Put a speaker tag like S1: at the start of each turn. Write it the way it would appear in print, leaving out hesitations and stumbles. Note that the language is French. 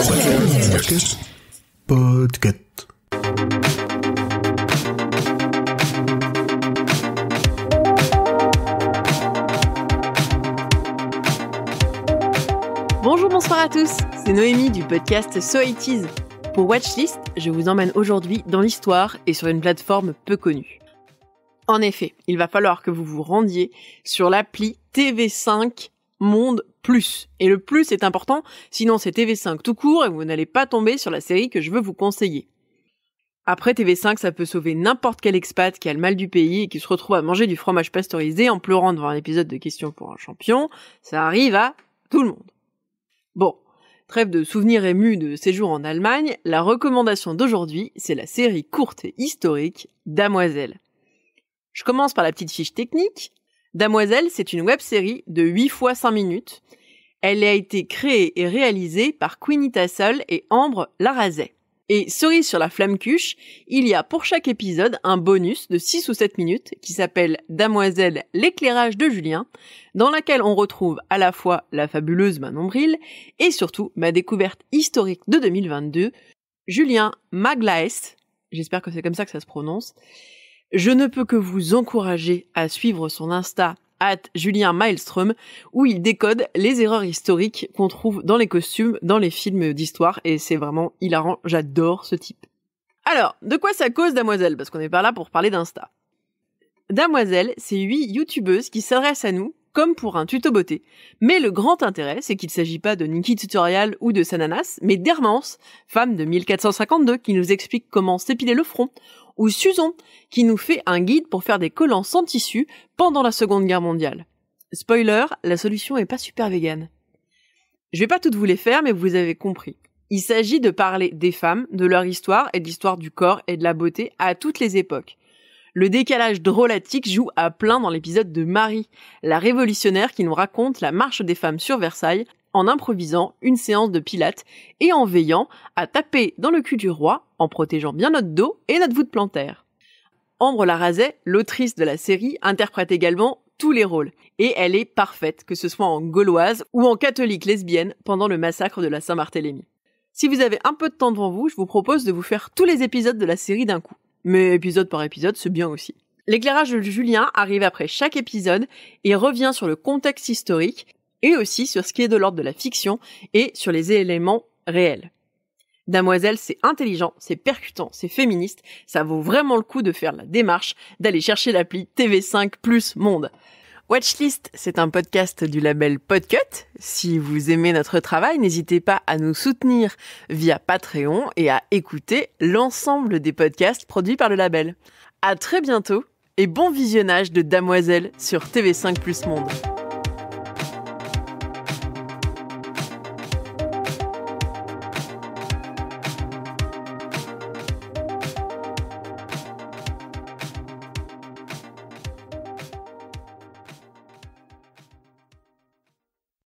S1: Podcast.
S2: Bonjour, bonsoir à tous, c'est Noémie du podcast So It Is. Pour Watchlist, je vous emmène aujourd'hui dans l'histoire et sur une plateforme peu connue. En effet, il va falloir que vous vous rendiez sur l'appli TV5 Monde Plus. Et le plus est important, sinon c'est TV5 tout court et vous n'allez pas tomber sur la série que je veux vous conseiller. Après TV5, ça peut sauver n'importe quel expat qui a le mal du pays et qui se retrouve à manger du fromage pasteurisé en pleurant devant un épisode de Questions pour un champion. Ça arrive à tout le monde. Bon, trêve de souvenirs émus de séjour en Allemagne, la recommandation d'aujourd'hui, c'est la série courte et historique Damoiselle. Je commence par la petite fiche technique. Damoiselle, c'est une web-série de 8 fois 5 minutes. Elle a été créée et réalisée par Queenie Tassel et Ambre Larazet. Et cerise sur la flamme-cuche, il y a pour chaque épisode un bonus de 6 ou 7 minutes qui s'appelle Damoiselle, l'éclairage de Julien, dans laquelle on retrouve à la fois la fabuleuse Manon Bril et surtout ma découverte historique de 2022, Julien Maglaes, j'espère que c'est comme ça que ça se prononce. Je ne peux que vous encourager à suivre son Insta @JulienMaelstrom où il décode les erreurs historiques qu'on trouve dans les costumes, dans les films d'histoire et c'est vraiment hilarant, j'adore ce type. Alors, de quoi ça cause Damoiselle ? Parce qu'on n'est pas là pour parler d'Insta. Damoiselle, c'est 8 youtubeuses qui s'adressent à nous comme pour un tuto beauté. Mais le grand intérêt, c'est qu'il ne s'agit pas de Nikki Tutorial ou de Sananas, mais d'Hermance, femme de 1452, qui nous explique comment s'épiler le front, ou Suzon, qui nous fait un guide pour faire des collants sans tissu pendant la Seconde Guerre mondiale. Spoiler, la solution est pas super végane. Je vais pas toutes vous les faire, mais vous avez compris. Il s'agit de parler des femmes, de leur histoire et de l'histoire du corps et de la beauté à toutes les époques. Le décalage drôlatique joue à plein dans l'épisode de Marie, la révolutionnaire qui nous raconte la marche des femmes sur Versailles en improvisant une séance de pilates et en veillant à taper dans le cul du roi en protégeant bien notre dos et notre voûte plantaire. Ambre Larazet, l'autrice de la série, interprète également tous les rôles et elle est parfaite, que ce soit en gauloise ou en catholique lesbienne pendant le massacre de la Saint-Barthélemy. Si vous avez un peu de temps devant vous, je vous propose de vous faire tous les épisodes de la série d'un coup. Mais épisode par épisode, c'est bien aussi. L'éclairage de Julien arrive après chaque épisode et revient sur le contexte historique et aussi sur ce qui est de l'ordre de la fiction et sur les éléments réels. Damoiselle, c'est intelligent, c'est percutant, c'est féministe, ça vaut vraiment le coup de faire la démarche d'aller chercher l'appli TV5 Plus Monde. Watchlist, c'est un podcast du label Podcut. Si vous aimez notre travail, n'hésitez pas à nous soutenir via Patreon et à écouter l'ensemble des podcasts produits par le label. À très bientôt et bon visionnage de Damoiselle sur TV5 Plus Monde.